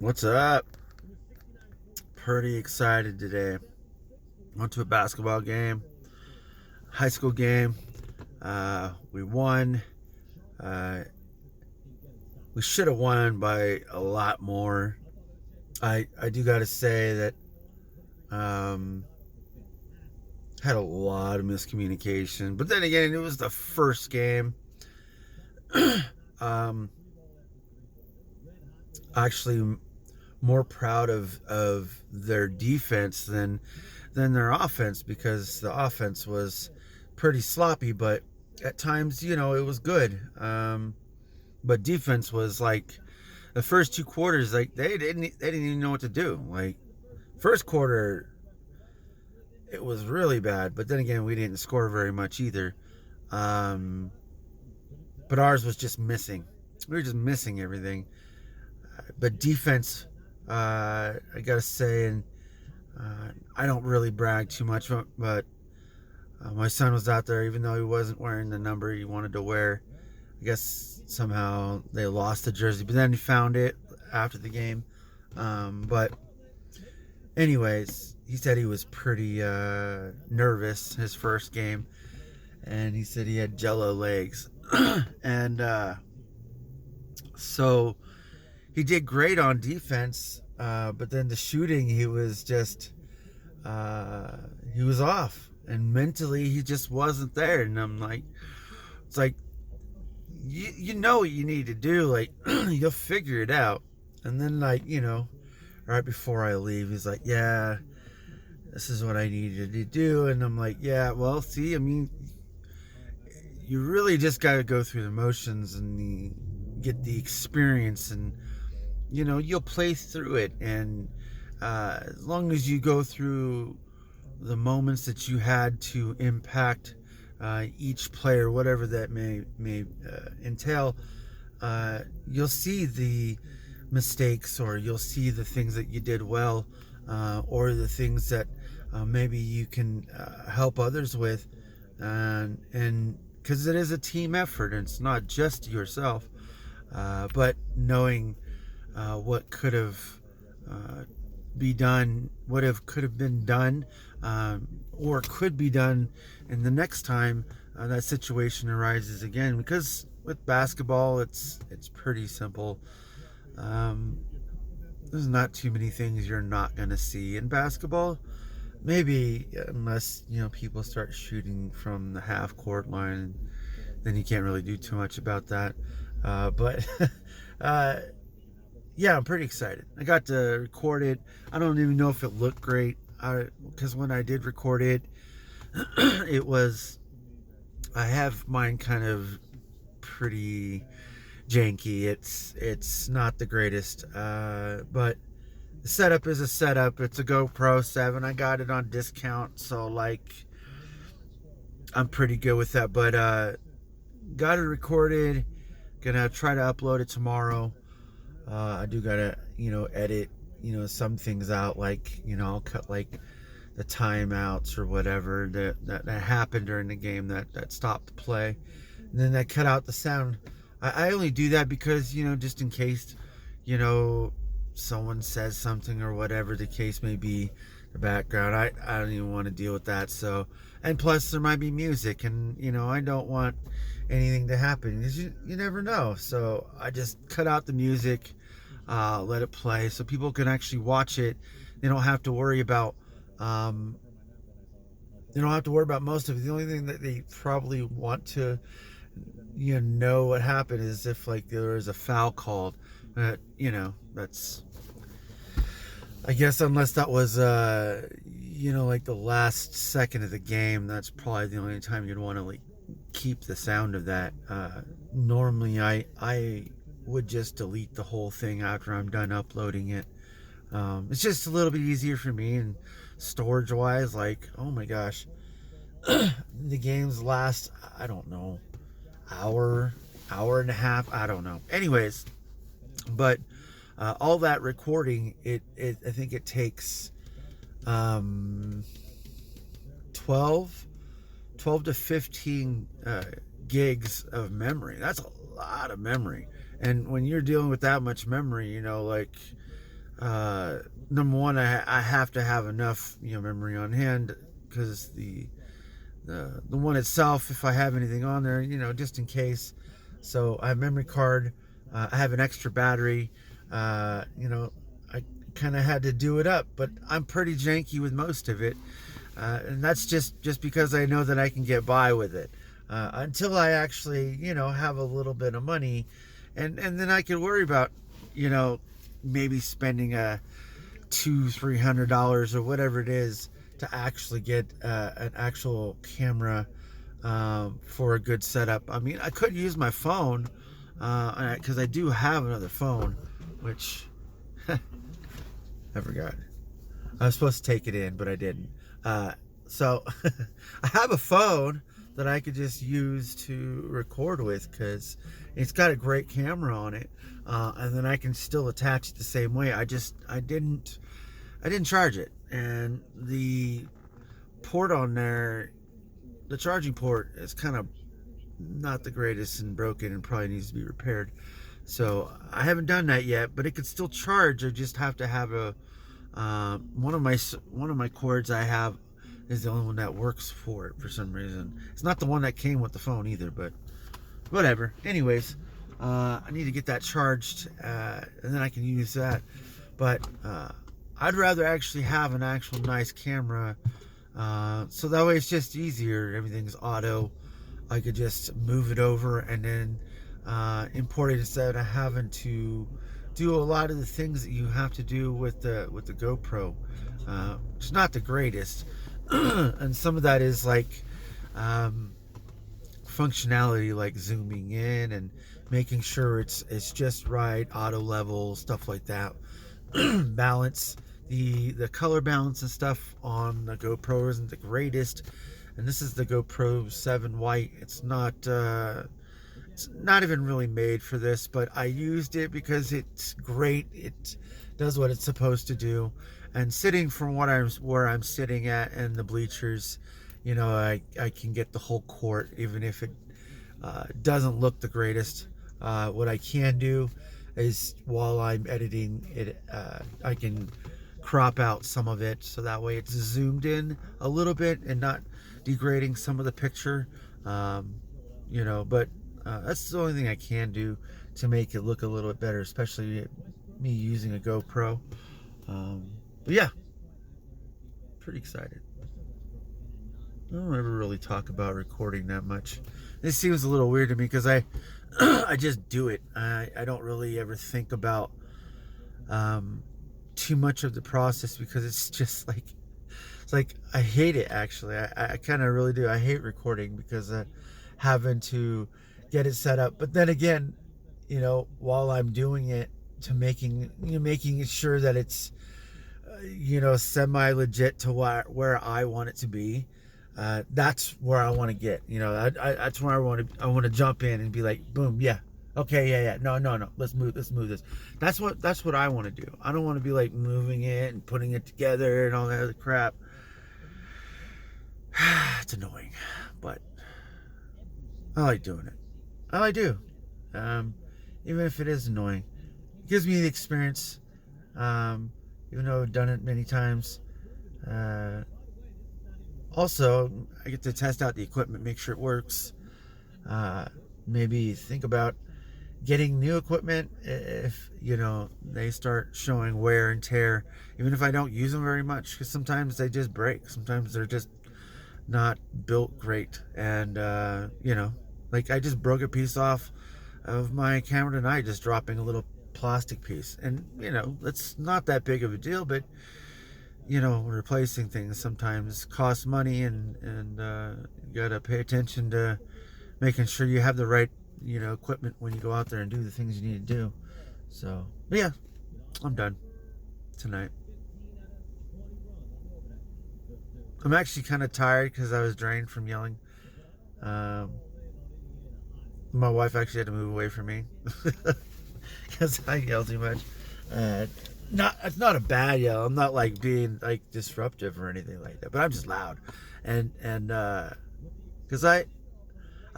What's up? Pretty excited today. Went to a basketball game, high school game. We won. Uh, we should have won by a lot more. I do got to say that um, had a lot of miscommunication. But then again, it was the first game. um, Actually, more proud of their defense than their offense because the offense was pretty sloppy, but at times, it was good. But defense was like the first two quarters, like they didn't even know what to do. Like first quarter, it was really bad, but then again, we didn't score very much either. Um, but ours was just missing. We were just missing everything. But defense, I gotta say, and I don't really brag too much, but my son was out there, even though he wasn't wearing the number he wanted to wear. I guess somehow they lost the jersey, but then he found it after the game. But anyways, he said he was pretty nervous his first game, and he said he had jello legs, and so he did great on defense. But then the shooting, he was off, and mentally he just wasn't there. And I'm like, it's like you know what you need to do, like you'll figure it out. And then right before I leave, he's like, yeah, this is what I needed to do. And I'm like, yeah, well, see, I mean, you really just got to go through the motions and get the experience, and you'll play through it. And as long as you go through the moments that you had to impact each player, whatever that may entail, you'll see the mistakes, or you'll see the things that you did well, or the things that maybe you can help others with, and because it is a team effort, and it's not just yourself, but knowing what could have be done, could have been done, or could be done in the next time that situation arises again. Because with basketball, it's pretty simple. Um, there's not too many things you're not going to see in basketball. Maybe unless people start shooting from the half court line, then you can't really do too much about that. But uh, yeah, I'm pretty excited. I got to record it. I don't even know if it looked great, because when I did record it, it was, I have mine kind of pretty janky. It's not the greatest, but the setup is a setup. It's a GoPro 7. I got it on discount, so like I'm pretty good with that. But got it recorded. Gonna try to upload it tomorrow. I do gotta, edit, some things out. Like, I'll cut like the timeouts or whatever that happened during the game that stopped the play, and then I cut out the sound. I only do that because just in case, someone says something or whatever the case may be, the background. I don't even want to deal with that. So, and plus there might be music, and I don't want anything to happen because you never know. So I just cut out the music, let it play so people can actually watch it. They don't have to worry about um, most of it. The only thing that they probably want to know what happened is if like there was a foul called. But that's, I guess, unless that was like the last second of the game, that's probably the only time you'd want to like keep the sound of that. Normally I would just delete the whole thing after I'm done uploading it. It's just a little bit easier for me, and storage wise, like, oh my gosh, the games last, I don't know, hour and a half, I don't know. Anyways, but all that recording, I think it takes 12 to 15 gigs of memory. That's a lot of memory. And when you're dealing with that much memory, like number one, I have to have enough, memory on hand, because the one itself, if I have anything on there, just in case. So I have memory card. I have an extra battery. I kind of had to do it up, but I'm pretty janky with most of it, and that's just because I know that I can get by with it until I actually, have a little bit of money, and then I can worry about, maybe spending a $200-300 or whatever it is to actually get an actual camera for a good setup. I mean, I could use my phone because I do have another phone, which I forgot. I was supposed to take it in, but I didn't. So I have a phone that I could just use to record with, because it's got a great camera on it, and then I can still attach it the same way. I didn't charge it, and the port on there, the charging port, is kind of not the greatest and broken and probably needs to be repaired. So I haven't done that yet, but it could still charge. I just have to have a one of my cords I have is the only one that works for it for some reason. It's not the one that came with the phone either, but whatever. Anyways, I need to get that charged, and then I can use that. But I'd rather actually have an actual nice camera, so that way it's just easier. Everything's auto. I could just move it over and then import it, instead of having to do a lot of the things that you have to do with the GoPro. It's not the greatest, and some of that is like functionality, like zooming in and making sure it's just right, auto level, stuff like that. Balance, the color balance and stuff on the GoPro isn't the greatest, and this is the GoPro 7 white. It's not even really made for this, but I used it because it's great. It does what it's supposed to do, and sitting from where I'm sitting at and the bleachers, I can get the whole court, even if it doesn't look the greatest. What I can do is, while I'm editing it, I can crop out some of it, so that way it's zoomed in a little bit and not degrading some of the picture. But that's the only thing I can do to make it look a little bit better, especially me using a GoPro. But yeah, pretty excited. I don't ever really talk about recording that much. This seems a little weird to me because I just do it. I don't really ever think about too much of the process, because it's just like I hate it, actually. I kind of really do. I hate recording because having to get it set up. But then again, while I'm doing it, to making it sure that it's semi legit to where I want it to be. That's where I want to get. That's where I want to jump in and be like, boom, yeah, okay, yeah, no, let's move this. That's what I want to do. I don't want to be like moving it and putting it together and all that other crap. It's annoying, but I like doing it. I do. Even if it is annoying, it gives me the experience. Even though I've done it many times. Also, I get to test out the equipment, make sure it works. Maybe think about getting new equipment if they start showing wear and tear, even if I don't use them very much, because sometimes they just break. Sometimes they're just not built great, and like I just broke a piece off of my camera tonight, just dropping a little plastic piece, and it's not that big of a deal, but replacing things sometimes costs money, and you gotta pay attention to making sure you have the right equipment when you go out there and do the things you need to do. So, but yeah, I'm done tonight. I'm actually kind of tired because I was drained from yelling. My wife actually had to move away from me because I yell too much. It's not a bad yell. I'm not like being like disruptive or anything like that, but I'm just loud, and because I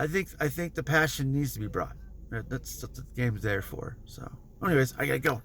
think the passion needs to be brought. That's what the game's there for. So, anyways, I gotta go.